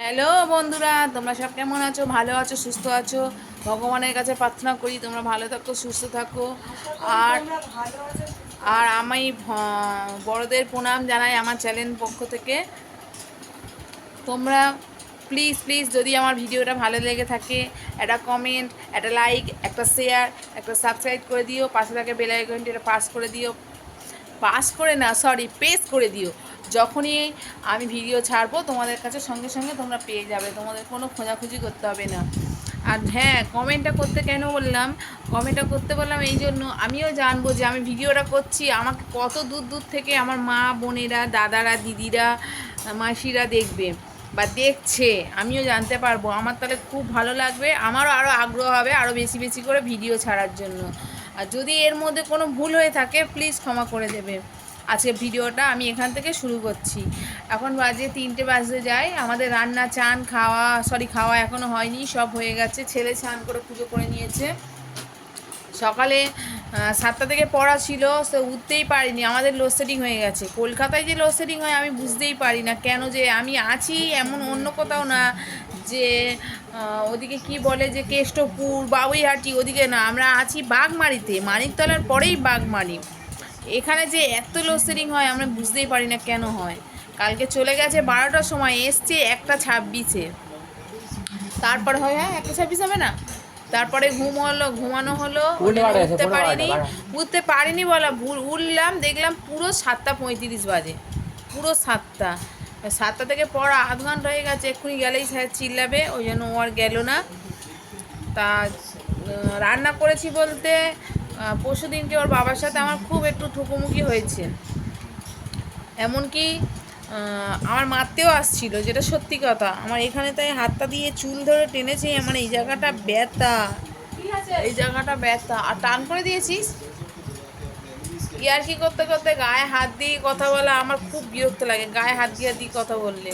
Hello বন্ধুরা, তোমরা সব কেমন আছো? ভালো আছো, সুস্থ আছো? ভগবানের কাছে প্রার্থনা করি তোমরা ভালো থাকো, সুস্থ থাকো। আর আর আমি বড়দের প্রণাম জানাই আমার চ্যানেল পক্ষ থেকে। তোমরা প্লিজ প্লিজ যদি আমার ভিডিওটা ভালো লেগে থাকে একটা কমেন্ট, একটা লাইক, একটা শেয়ার, একটা সাবস্ক্রাইব করে দিও। পাশে থাকে বেল আইকনটি, এটা পাস করে না, সরি, পেস করে দিও। যখনই আমি ভিডিও ছাড়বো তোমাদের কাছে সঙ্গে সঙ্গে তোমরা পেয়ে যাবে, তোমাদের কোনো খোঁজাখুঁজি করতে হবে না। আর হ্যাঁ, কমেন্টটা করতে কেন বললাম, কমেন্টটা করতে বললাম এই জন্য, আমিও জানবো যে আমি ভিডিওটা করছি আমাকে কত দূর দূর থেকে আমার মা বোনেরা, দাদারা, দিদিরা, মাসিরা দেখবে বা দেখছে, আমিও জানতে পারবো। আমার তাহলে খুব ভালো লাগবে, আমারও আরও আগ্রহ হবে আরও বেশি বেশি করে ভিডিও ছাড়ার জন্য। আর যদি এর মধ্যে কোনো ভুল হয়ে থাকে প্লিজ ক্ষমা করে দেবে। আজকে ভিডিওটা আমি এখান থেকে শুরু করছি। এখন বাজে 3টে বাজতে যায়। আমাদের রান্না, চান, খাওয়া এখনও হয়নি, সব হয়ে গেছে। ছেলে স্নান করে পুজো করে নিয়েছে। সকালে 7টা থেকে পড়া ছিল, সে উঠতেই পারিনি, আমাদের লোডশেডিং হয়ে গেছে। কলকাতায় যে লোডশেডিং হয় আমি বুঝতেই পারি না কেন, যে আমি আছি এমন অন্য কোথাও না, যে ওদিকে কি বলে যে কেষ্টপুর, বাবুইহাটি, ওদিকে না, আমরা আছি বাগমারিতে, মানিকতলার পরেই বাগমারি। এখানে যে এত লোডশেডিং হয় আমরা বুঝতেই পারি না কেন হয়। কালকে চলে গেছে 12টার সময়, এসছে 1টা 26-এ। তারপর হয়, হ্যাঁ 1টা 26 হবে না, তারপরে ঘুমানো হলো, উঠতে পারিনি বলা ভুল, উঠলাম দেখলাম পুরো 7টা 35 বাজে, পুরো 7টা থেকে পড়া আধ ঘন্টা হয়ে গেছে। এক্ষুনি গেলেই স্যার চিল্লাবে, ওই জন্য ও আর গেল না। তা রান্না করেছি বলতে, পরশু দিনকে ওর বাবার সাথে আমার খুব একটু ঠুকুমুকি হয়েছে, এমনকি আমার মারতেও আসছিল, যেটা সত্যি কথা। আমার এখানে তাই হাতটা দিয়ে চুল ধরে টেনেছে, আমার এই জায়গাটা ব্যথা, এই জায়গাটা ব্যথা। আর টান করে দিয়েছিস, ইয়ার্কি করতে করতে গায়ে হাত দিয়ে কথা বলা আমার খুব বিরক্ত লাগে, গায়ে হাত দিয়ে কথা বললে।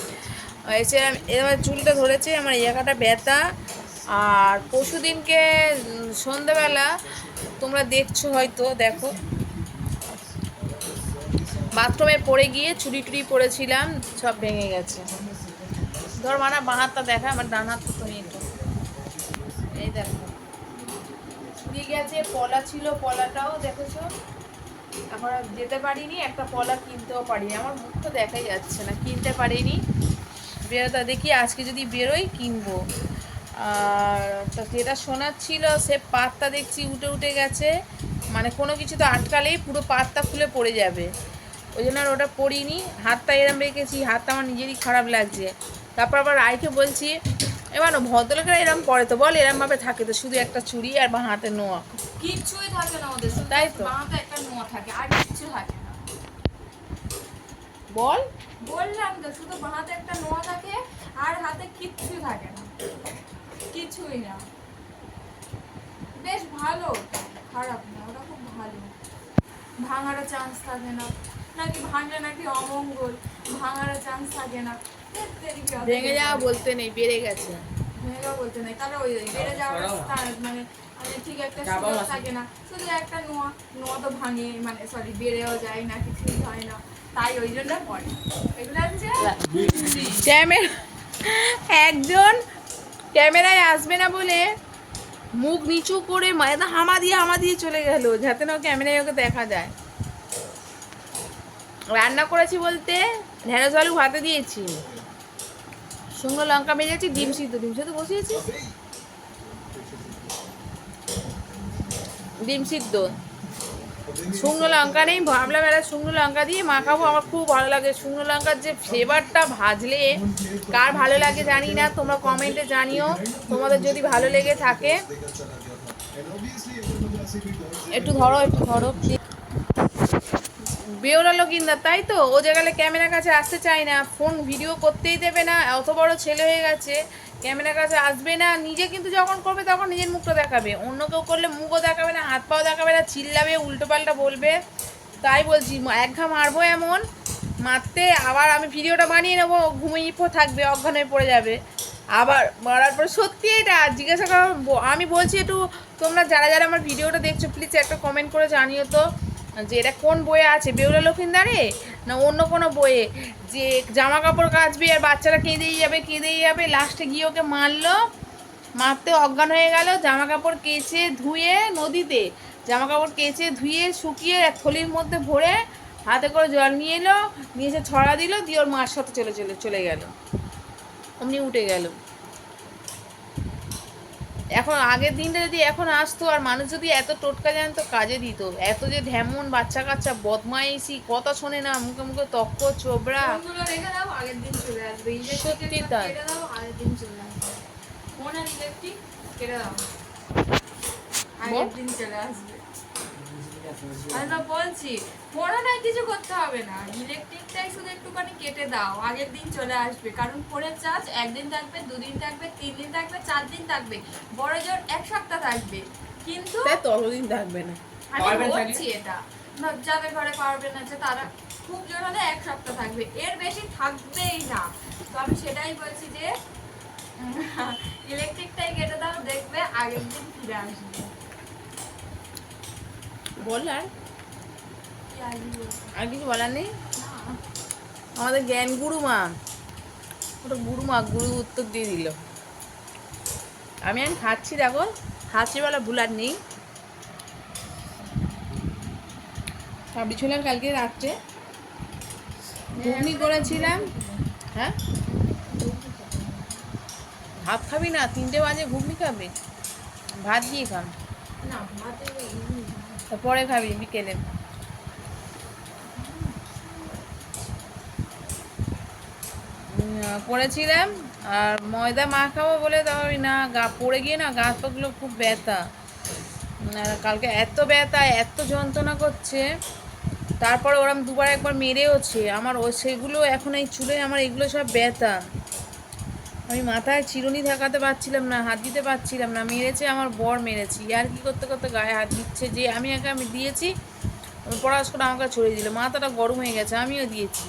এসে এবার চুলটা ধরেছে, আমার এই জায়গাটা ব্যথা। আর পরশু দিনকে সন্ধ্যাবেলা তোমরা দেখছো হয়তো, দেখো বাথরুমে পড়ে গিয়ে চুরি টুরি পড়েছিলাম, সব ভেঙে গেছে। ধর মানা বাঁ হাতটা দেখা, আমার ডান হাত তো তুমি একটু, এই দেখো চুরি গেছে, পলা ছিল, পলাটাও দেখেছো। এখন আর যেতে পারিনি, একটা পলা কিনতেও পারিনি, আমার মুখ তো দেখাই যাচ্ছে না, কিনতে পারিনি। বেরোতে দেখি আজকে যদি বেরোই কিনবো। আর যেটা সোনার ছিল সে পাতটা দেখছি উঠে উঠে গেছে, মানে কোনো কিছু তো আটকালেই পুরো পাতটা খুলে পড়ে যাবে, ওই জন্য আর ওটা পরিনি। হাতটা এরম রেখেছি, হাতটা আমার নিজেরই খারাপ লাগছে। তারপর আবার রায়কে বলছি, এবার ভদ্রলোকেরা এরম পরে তো বল, এরমভাবে থাকে তো, শুধু একটা চুড়ি আর বাঁ হাতে নোয়া, কিচ্ছুই থাকে না ওদের, তাই তো বাঁ হাতে একটা নোয়া থাকে আর কিচ্ছু থাকে না। বল, বললাম তো, শুধু বাঁ হাতে একটা নোয়া থাকে আর হাতে কিচ্ছু থাকে না, কিছুই না। বেশ ভালো, খারাপ না, ওটা খুব ভালো। ভাঙারও চান্স থাকে না, নাকি ভাঙলে নাকি অমঙ্গল, ভাঙারও চান্স থাকে না। ভেঙে যাওয়া বলতে নেই, বেড়ে গেছে। ভেঙে বলতে নেই, তাহলে ওই বেড়ে যাওয়ার মানে মানে ঠিক একটা সুযোগ থাকে না। শুধু একটা নোয়া, নোয়া তো ভাঙে, মানে সরি বেড়েও যায় না, কিছুই হয় না, তাই ওই জন্য পড়ে এগুলো হচ্ছে। একজন ক্যামেরায় আসবে না বলে মুখ নিচু করে হামা দিয়ে চলে গেল, যাতে না ক্যামেরায় ওকে দেখা যায়। রান্না করেছি বলতে ঢেঁড়স আলু ভাতে দিয়েছি, শুকনো লঙ্কা ভেজেছি, ডিম সিদ্ধ বসিয়েছি, ডিম সিদ্ধ। শুকনো লঙ্কা নেই, ভাবলাম এরা শুকনো লঙ্কা দিয়ে মাখাবো, আমার খুব ভালো লাগে শুকনো লঙ্কার যে ফ্লেভারটা, ভাজলে কার ভালো লাগে জানি না, তোমরা কমেন্টে জানিও তোমাদের যদি ভালো লেগে থাকে। একটু ধরো বেরোলো কিনা, তাই তো ও যে গেলে ক্যামেরার কাছে আসতে চায় না, ফোন ভিডিও করতেই দেবে না, অত বড় ছেলে হয়ে গেছে, ক্যামেরার কাছে আসবে না। নিজে কিন্তু যখন করবে তখন নিজের মুখটা দেখাবে, অন্য কেউ করলে মুখও দেখাবে না, হাত পাও দেখাবে না, চিল্লাবে, উল্টোপাল্টা বলবে। তাই বলছি এক ঘা মারবো, এমন মারতে আবার আমি ভিডিওটা বানিয়ে নেবো, ঘুমিয়ে থাকবে, অজ্ঞান হয়ে পড়ে যাবে। আবার মারার পর সত্যি এটা জিজ্ঞাসা করা, আমি বলছি একটু তোমরা যারা যারা আমার ভিডিওটা দেখছো প্লিজ একটা কমেন্ট করে জানিও তো, যে এটা কোন বইয়ে আছে, বেহুলা লক্ষিন্দারে না অন্য কোনো বইয়ে, যে জামা কাপড় কাচবি আর বাচ্চারা কেঁদেই যাবে, লাস্টে গিয়ে ওকে মারলো, মারতে অজ্ঞান হয়ে গেল, জামা কাপড় কেচে ধুয়ে নদীতে জামা কাপড় কেচে ধুয়ে শুকিয়ে এক থলির মধ্যে ভরে হাতে করে জল নিয়ে এলো, নিয়ে এসে ছড়া দিল, দিয়ে ওর মার সাথে চলে গেল, অমনি উঠে গেল। এখন আগের দিনটা যদি এখন আসতো আর মানুষ যদি এত টোটকা জানতো কাজে দিত, এত যে ঢেমন বাচ্চা কাচ্চা বদমাইশি কথা শোনে না, মুখে মুখে তক্ক চোবড়া। ফোনগুলো রেখে দাও, আগের দিন চলে আসবে। সত্যি তাই। কেটে দাও, আগের দিন চলে আসবে। ফোন আর ইলেকট্রিক কেটে দাও, আগের দিন চলে আসবে। আমি তো বলছি ফোনে না কিছু করতে হবে না, ইলেকট্রিকটাই শুধু একটুখানি কেটে দাও, আগের দিন চলে আসবে। কারণ ফোনের চার্জ একদিন থাকবে, 2 দিন থাকবে, 3 দিন থাকবে, 4 দিন থাকবে, বড় জোর 1 সপ্তাহ থাকবে। কিন্তু ততদিন থাকবে না। আমি বলছি এটা না, যাদের ঘরে পাওয়ার ব্যাংক আছে তারা খুব জোর হলে 1 সপ্তাহ থাকবে, এর বেশি থাকবেই না। তো আমি সেটাই বলছি যে ইলেকট্রিকটাই কেটে দাও, দেখবে আগের দিন ফিরে আসবে। বল আর কি আসবে? আর কিছু বলার নেই। আমাদের জ্ঞান গুরুমা, ওটা গুরু উত্তর দিয়ে দিল। আমি খাচ্ছি, দেখো খাচ্ছি বলা ভুল আর নেই। কাবলি ছোলার কালকে রাত্রে ঘুগনি করেছিলাম। হ্যাঁ, ভাত খাবি না? 3টে বাজে ঘুগনি খাবি? ভাত দিয়ে খাম, না ভাতে পরে খাবি বিকেলে। করেছিলাম আর ময়দা মাখাবো বলে তবে না, পড়ে গিয়ে না গা পাগুলো খুব ব্যথা। আর কালকে এত ব্যথা, এত যন্ত্রণা করছে। তারপরে ওরম দুবার একবার মেরেওছে আমার, সেগুলো এখন এই চুলে আমার এগুলো সব ব্যথা। আমি মাথায় চিরুনি ঠেকাতে পারছিলাম না, হাত দিতে পারছিলাম না। মেরেছে আমার বর, মেরেছি আর কি করতে করতে গায়ে হাত দিচ্ছে, যে আমি দিয়েছি পড়াশ করে আমাকে ছড়িয়ে দিল, মাথাটা গরম হয়ে গেছে, আমিও দিয়েছি।